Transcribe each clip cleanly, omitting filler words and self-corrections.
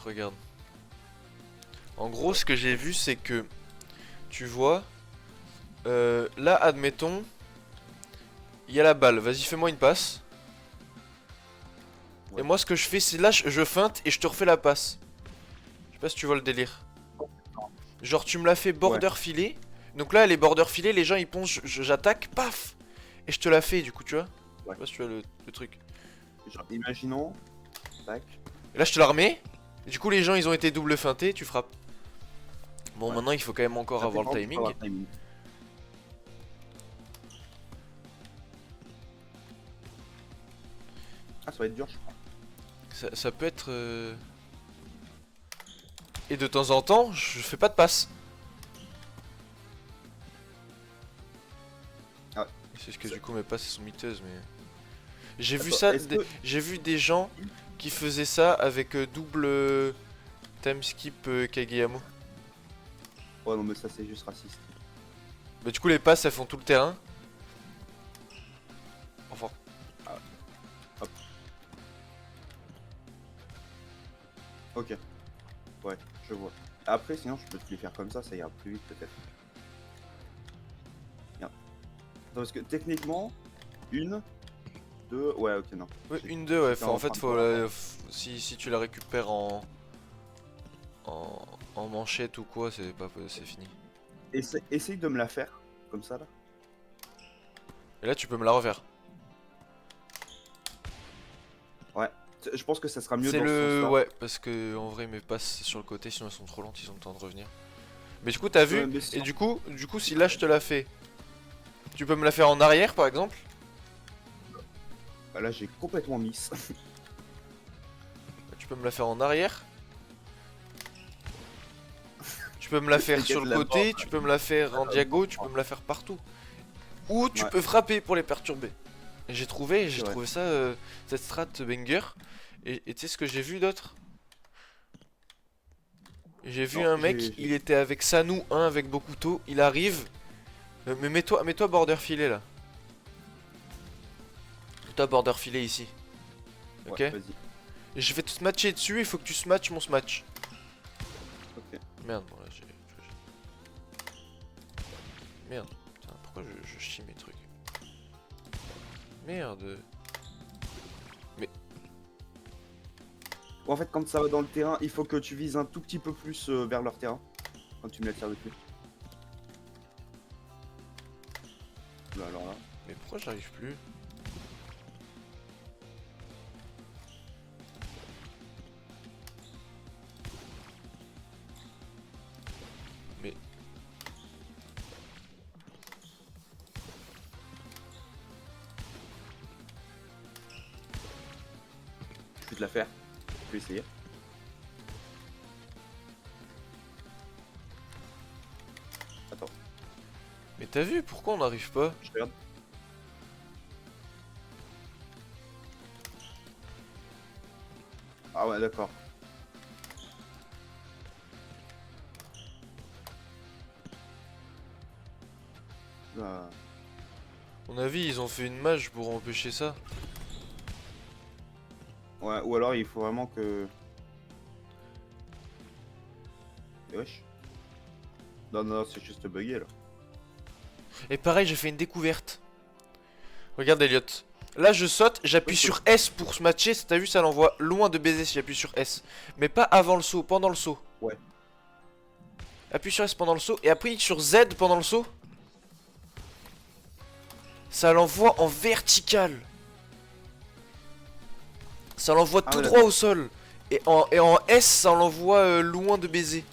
regarde. En gros, ce que j'ai vu, c'est que, tu vois, là, admettons, il y a la balle. Vas-y, fais-moi une passe. Ouais. Et moi, ce que je fais, c'est là, je feinte et je te refais la passe. Je sais pas si tu vois le délire. Genre, tu me l'as fait Ouais. border filet. Donc là, les border filets, les gens ils pensent, j'attaque, paf. Et je te la fais, du coup, tu vois. Je Ouais. sais pas si tu vois le truc. Genre, imaginons. Tac. Et là, je te la remets. Et du coup, les gens ils ont été double feintés, tu frappes. Bon, Ouais. maintenant, il faut quand même encore Après, avoir le par contre, il faut avoir timing. le timing. Ah, ça va être dur, je crois. Ça peut être. Et de temps en temps, je fais pas de passe. Ah. C'est ce que du coup mes passes sont miteuses, mais. J'ai vu Attends, ça, est-ce que... j'ai vu des gens qui faisaient ça avec double time skip Kageyamo. Oh non, mais ça, c'est juste raciste. Bah du coup les passes elles font tout le terrain. Enfin. Ah. Hop. Ok. Ouais, je vois. Après, sinon, je peux te les faire comme ça ira plus vite, peut-être. Regarde. Attends, parce que techniquement, une, deux... Ouais, ok, non. Ouais, J'ai- une, deux, ouais. j'étais En en fait, train de faut voir. si tu la récupères en manchette ou quoi, c'est fini. Essaye de me la faire, comme ça, là. Et là, tu peux me la refaire. Ouais. Je pense que ça sera mieux C'est dans ce le... sens-là. Ouais, parce que en vrai, mes passes sur le côté, sinon elles sont trop lentes, ils ont le temps de revenir. Mais du coup, t'as vu? Mais Et sinon... du coup, si là, je te la fais, tu peux me la faire en arrière, par exemple? Bah là, j'ai complètement miss. Tu peux me la faire en arrière. Tu peux me la faire sur T'inquiète, le là-bas. côté, tu peux me la faire en diago, tu peux me la faire partout. Ou tu Ouais, peux frapper pour les perturber. Et j'ai c'est vrai. trouvé ça, cette strat banger. Et tu sais ce que j'ai vu d'autre? J'ai vu Non, un mec, il était avec Sanou, un avec Bokuto, il arrive. Mais mets-toi border filet là. Mets-toi border filet ici. Ouais, Ok? Et vas-y. je vais te smatcher dessus, il faut que tu smatches mon smatch. Ok. Merde, bon là j'ai. Merde, putain, pourquoi je chie mes trucs? Merde. En fait, quand ça va dans le terrain, il faut que tu vises un tout petit peu plus vers leur terrain. Quand tu me la tires dessus. Là, alors là. Mais pourquoi j'arrive plus? Mais. Je vais te la faire. Je vais essayer. Attends, Mais t'as vu, pourquoi on n'arrive pas? je regarde. Ah ouais, d'accord. Là. À mon avis, ils ont fait une mage pour empêcher ça. Ouais, ou alors il faut vraiment que... Et wesh. Non, non, c'est juste bugué là. Et pareil, j'ai fait une découverte. Regarde Elliot. Là, je saute, j'appuie sur S pour se matcher. T'as vu, ça l'envoie loin de baiser si j'appuie sur S. Mais pas avant le saut, pendant le saut. Ouais. Appuie sur S pendant le saut et appuie sur Z pendant le saut. Ça l'envoie en vertical. Ça l'envoie Ah tout ouais, droit d'accord. au sol. Et en S, ça l'envoie loin de baiser.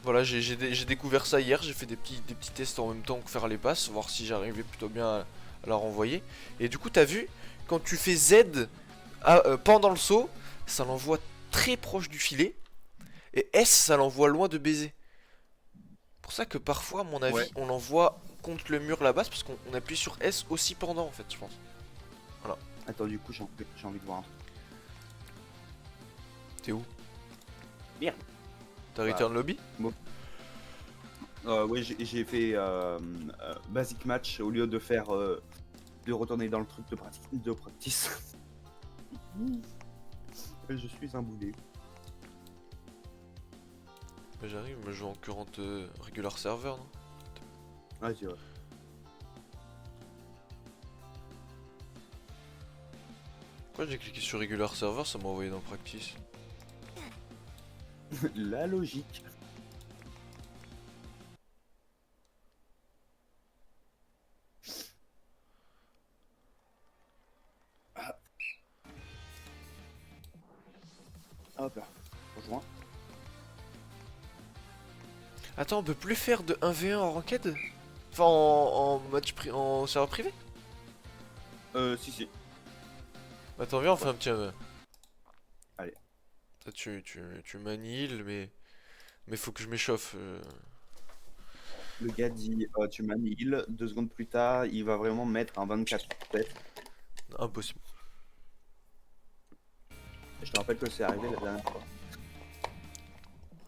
Voilà, j'ai découvert ça hier. J'ai fait des petits tests en même temps que faire les passes, voir si j'arrivais plutôt bien à la renvoyer. Et du coup, t'as vu, quand tu fais Z pendant le saut, ça l'envoie très proche du filet. Et S, ça l'envoie loin de baiser. Pour ça que parfois, à mon Ouais. avis, on l'envoie contre le mur là-bas, parce qu'on appuie sur S aussi pendant, en fait, je pense. Voilà. Attends, du coup, j'ai envie de voir un truc. T'es où? Merde. T'as Bah, return lobby? Ouais, j'ai fait basic match au lieu de faire... de retourner dans le truc de practice. Je suis un boulet. Bah, j'arrive, mais je joue en current regular server, non? Ah, c'est vrai. Pourquoi j'ai cliqué sur regular server, ça m'a envoyé dans practice? La logique. Hop là. Rejoins. Attends, on peut plus faire de 1v1 en ranked? Enfin, en en serveur privé? Si. Attends, viens, on fait un petit 1v1. Allez. Toi, tu m'annihiles, mais faut que je m'échauffe. Le gars dit tu m'annihiles. 2 secondes plus tard, il va vraiment mettre un 24 tête. Impossible. Je te rappelle que c'est arrivé la dernière fois.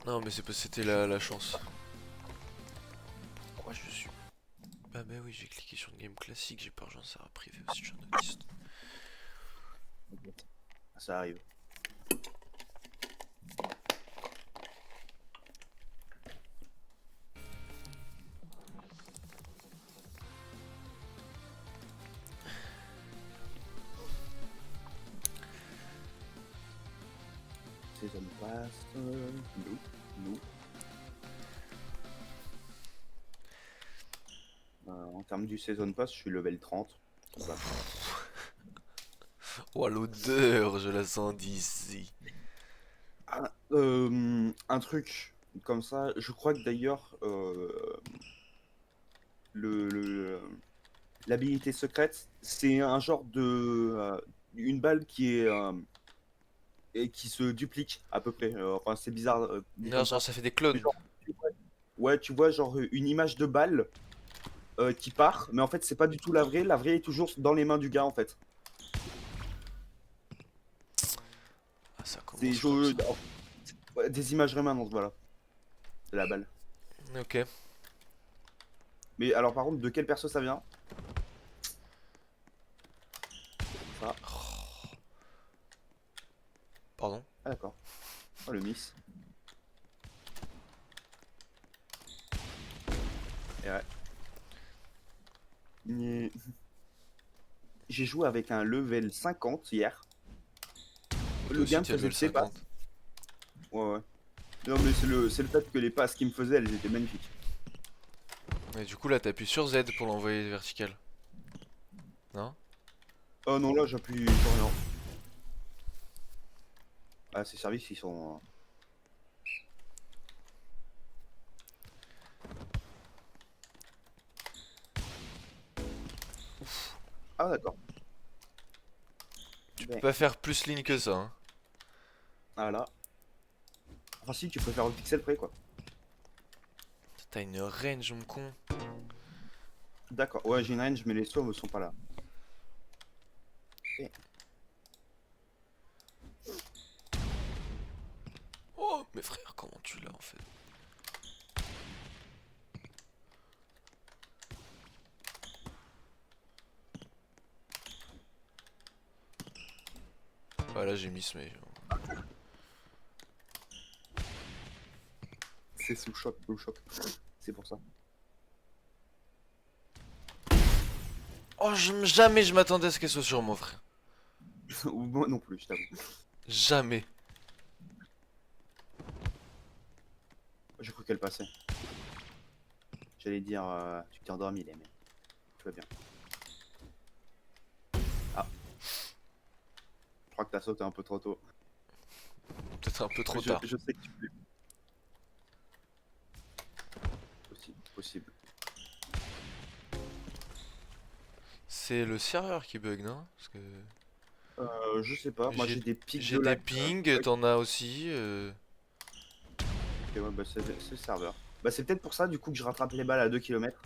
Non, mais c'était la chance. Pourquoi je suis. Bah, oui, j'ai cliqué sur une game classique, j'ai pas rejoint un serveur privé aussi, je suis un autiste. Ça arrive. Season Pass. Nous. En termes du Season Pass, je suis level 30. Voilà. Oh, l'odeur, je la sens d'ici. Ah, un truc comme ça, je crois que d'ailleurs, le, l'habilité secrète, c'est un genre de. Une balle qui est. Et qui se duplique à peu près. Enfin, c'est bizarre dit Non, comme genre, ça. ça fait des Mais clones. genre, ouais, tu vois, genre une image de balle qui part, mais en fait, c'est pas du tout la vraie. La vraie est toujours dans les mains du gars, en fait. Ah, ça C'est commence comme ça. ouais, des images rémanentes, voilà. De la balle. Ok. Mais alors, par contre, de quel perso ça vient? Ça. Pardon. Ah, d'accord. Oh, le miss. Et ouais. Mais- J'ai joué avec un level 50 hier. Toi Le aussi, gars me t'es faisait level ses passes. 50. Ouais. Non, mais c'est le fait que les passes qu'il me faisait, elles étaient magnifiques. Et du coup, là, t'appuies sur Z pour l'envoyer vertical. Non? Oh non, là, j'appuie sur rien. Ah, ces services, ils sont. Ah, d'accord. Tu peux Ouais. pas faire plus ligne que ça, hein. Ah là. Enfin, si, tu peux faire au pixel près, quoi. T'as une range, mon con. D'accord. Ouais, j'ai une range, mais les sauts ne sont pas là. Ok. Oh, mais frère, comment tu l'as en fait? Voilà, j'ai mis mais. C'est sous choc. C'est pour ça. Oh, jamais je m'attendais à ce qu'elle soit sur moi, frère. Ou moi non plus, je t'avoue. Jamais. J'ai cru qu'elle passait. J'allais dire, tu t'es endormi, les mecs. Tout va bien. Ah. Je crois que t'as sauté un peu trop tôt. Peut-être un peu trop je, tard. je sais que tu peux. Possible. C'est le serveur qui bug, non? Parce que. Je sais pas. Moi, j'ai des pics J'ai de des lag. pings, t'en as aussi. Ok, ouais, bah, c'est le serveur. Bah, c'est peut-être pour ça, du coup, que je rattrape les balles à 2 km.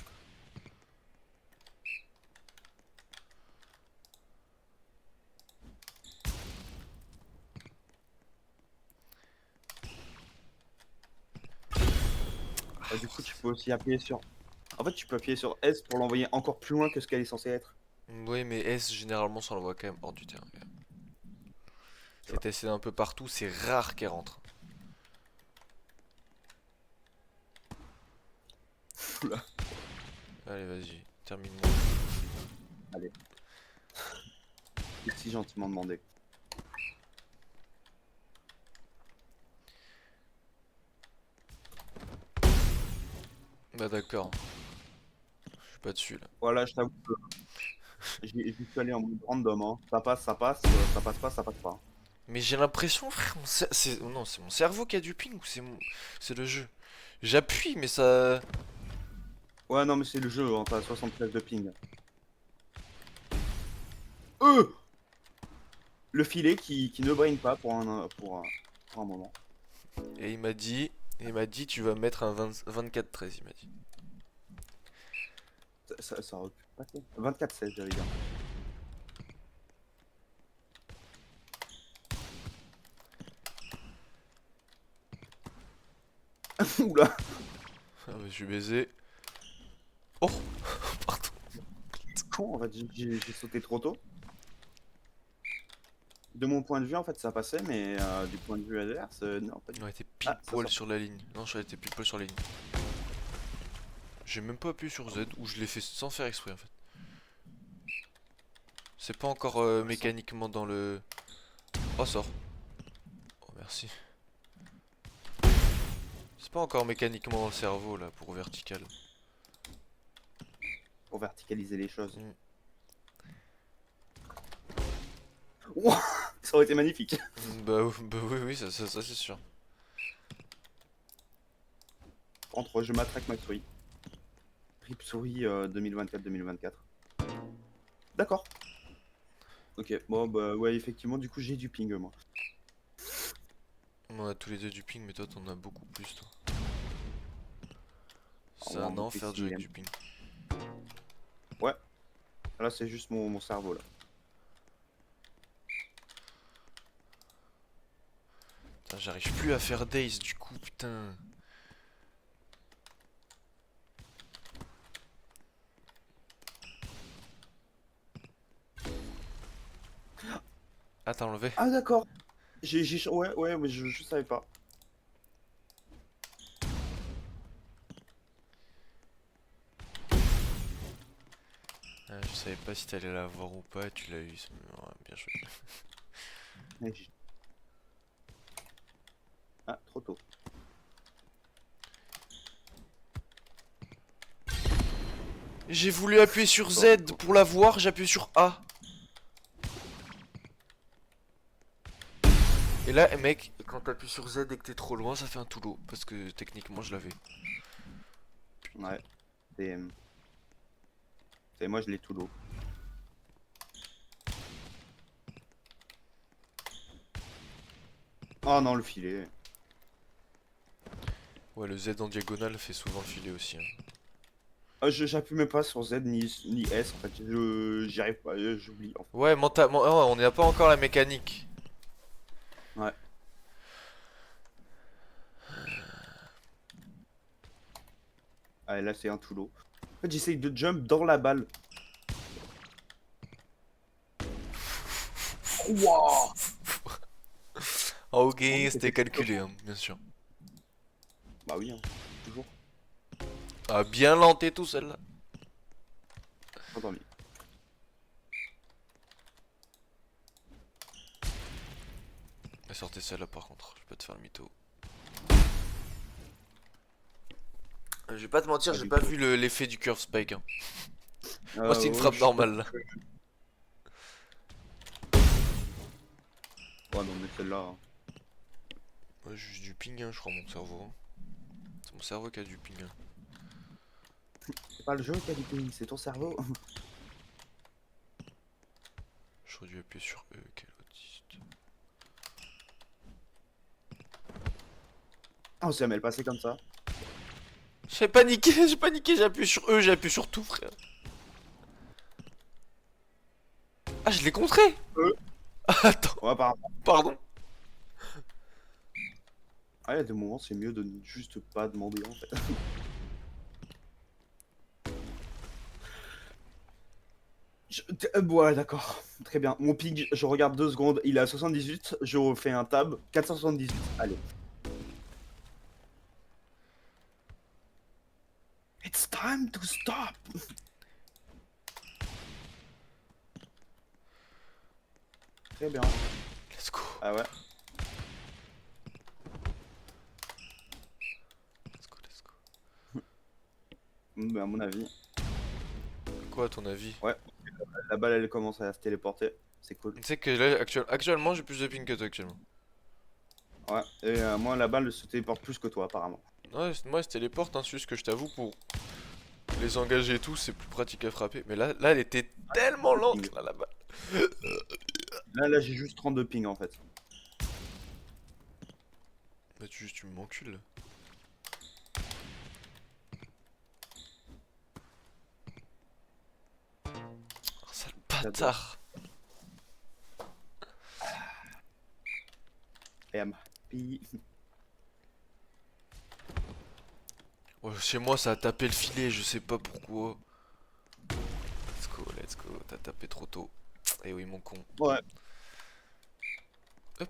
Du coup, tu peux aussi appuyer sur. En fait, tu peux appuyer sur S pour l'envoyer encore plus loin que ce qu'elle est censée être. Oui, mais S, généralement, ça l'envoie quand même hors du terrain. Si t'essaies un peu partout, c'est rare qu'elle rentre. Oula. Allez, vas-y, termine-moi. Allez. C'est si gentiment demandé. Bah d'accord, je suis pas dessus là. Voilà, je t'avoue que j'y suis allé en mode random. Hein. Ça passe, ça passe pas, ça passe pas. Mais j'ai l'impression, frère, non, c'est mon cerveau qui a du ping ou c'est le jeu? J'appuie, mais ça... Ouais, non, mais c'est le jeu, hein, t'as 73 de ping. Le filet qui ne brain pas pour un moment. Et il m'a dit, tu vas mettre un 24-13, il m'a dit. Ça aurait pu passer. 24-16, j'allais dire. Oula. Ah bah, je suis baisé. Oh, pardon. Con, en fait, j'ai sauté trop tôt. De mon point de vue, en fait, ça passait, mais du point de vue adverse, non, pas du tout. On était pile Ah, ça poil sort. sur la ligne. Non, j'aurais été pile poil sur la ligne. J'ai même pas appuyé sur Z, ou je l'ai fait sans faire exprès en fait. C'est pas encore mécaniquement dans le... Oh, sort. Oh, merci. C'est pas encore mécaniquement dans le cerveau là, pour vertical. Pour verticaliser les choses. Mm. Ouah, ça aurait été magnifique. Bah oui, oui, ça c'est sûr. Entre je matraque ma souris. Rip souris 2024-2024. D'accord. Ok, bon, bah ouais, effectivement, du coup, j'ai du ping, moi. On a tous les deux du ping, mais toi t'en as beaucoup plus toi. On C'est va en un boucler enfer de jouer avec 6ème. du ping. Ouais, là, c'est juste mon cerveau, là. Putain, j'arrive plus à faire Days du coup, putain. Ah, t'as enlevé? Ah, d'accord. Ouais, ouais, mais je savais pas. Ah, je savais pas si t'allais l'avoir ou pas, tu l'as eu. Ouais, bien joué. Ouais, Ah, trop tôt. J'ai voulu appuyer sur Z pour l'avoir, j'ai appuyé sur A. Et là, mec, quand t'appuies sur Z et que t'es trop loin, ça fait un tout lot. Parce que techniquement, je l'avais. Ouais. C'est... moi, je l'ai tout l'eau. Oh non, le filet. Ouais, le Z en diagonale fait souvent le filet aussi. Hein. Ah, j'appuie même pas sur Z ni S, en fait. J'y arrive pas, j'oublie. En fait. Ouais, mentalement, on n'a pas encore la mécanique. Ouais. Allez, là, c'est un tout l'eau. En fait, j'essaye de jump dans la balle. Wouah. Ah, ok, On dit que c'était c'était calculé, hein, bien sûr. Bah oui, hein, toujours. Ah, bien lenté tout celle-là. Endormi. Sortez celle-là par contre, je vais pas te faire le mytho. Je vais pas te mentir, Ah, j'ai du pas coup. vu l'effet du curve spike. Hein. Moi, c'est une Ouais, frappe normale là. Ouais, non, mais celle-là. Hein. Ouais, j'ai juste du ping, hein, je crois, mon cerveau. Hein. C'est mon cerveau qui a du ping. Hein. C'est pas le jeu qui a du ping, c'est ton cerveau. J'aurais dû appuyer sur E, quel autiste. Oh, c'est jamais passé comme ça. J'ai paniqué, j'ai appuyé sur E, j'ai appuyé sur tout, frère. Ah, je l'ai contré. Attends, Ouais, apparemment. pardon. Ah, il y a des moments, c'est mieux de juste pas demander en fait. Ouais, d'accord. Très bien. Mon ping, je regarde 2 secondes, il est à 78, je refais un tab, 478. Allez. It's time to stop. Très bien. Let's go. Ah ouais. Let's go, let's go. À mon avis. Quoi à ton avis? Ouais. La balle, elle commence à se téléporter. C'est cool. Tu sais que là, actuellement, j'ai plus de ping que toi actuellement. Ouais. Et moi, la balle se téléporte plus que toi, apparemment. Ouais, moi, c'était les portes, hein, c'est juste que je t'avoue, pour les engager et tout, c'est plus pratique à frapper. Mais là, elle était tellement Le ping. lente, là, là-bas. Là, j'ai juste 32 ping en fait. Bah, tu m'encules. Oh, sale J'adore. bâtard. Puis, Ouais, chez moi, ça a tapé le filet, je sais pas pourquoi. Let's go, t'as tapé trop tôt. Eh oui, mon con. ouais.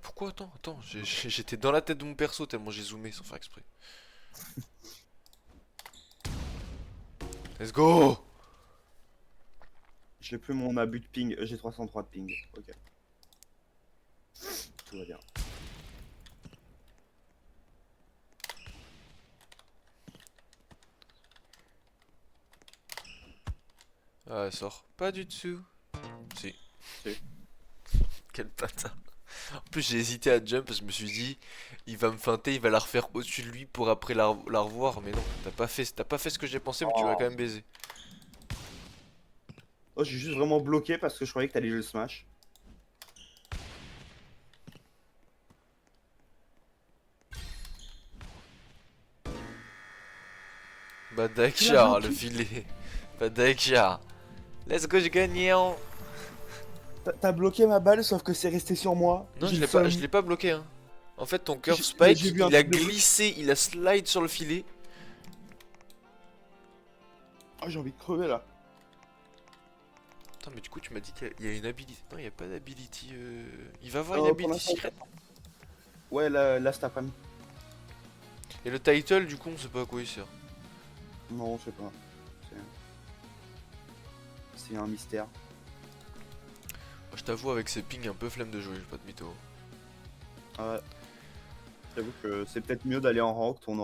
Pourquoi? Attends, j'étais dans la tête de mon perso tellement j'ai zoomé sans faire exprès. Let's go! J'ai plus mon abus de ping. J'ai 303 de ping. Ok. Tout va bien. Ah, elle sort. Pas du tout. Si. Si. Quel bâtard. En plus, j'ai hésité à jump parce que je me suis dit, il va me feinter, il va la refaire au-dessus de lui pour après la revoir. Mais non, t'as pas fait ce que j'ai pensé, mais tu vas quand Oh, même baiser. oh j'ai juste vraiment bloqué parce que je croyais que t'allais le smash. Tu l'as Badaikshar, le bloqué. filet. Badaikshar. Let's go, j'ai gagné en. T'as bloqué ma balle, sauf que c'est resté sur moi. Non, J'ai le je seum. l'ai pas bloqué, hein. En fait, ton curve J'ai spike, vu un il a truc de bleu. glissé, il a slide sur le filet. Oh, j'ai envie de crever là. Attends, mais du coup, tu m'as dit qu'il y a une ability. Non, il y a pas d'ability. Il va avoir une Pour ability l'instant, secrète. ouais, là cet après-midi. Et le title, du coup, on sait pas à quoi il sert. Non, je sais pas. C'est un mystère. Moi, je t'avoue, avec ces pings, un peu flemme de jouer, j'ai pas de mytho. Ouais. J'avoue que c'est peut-être mieux d'aller en rank, on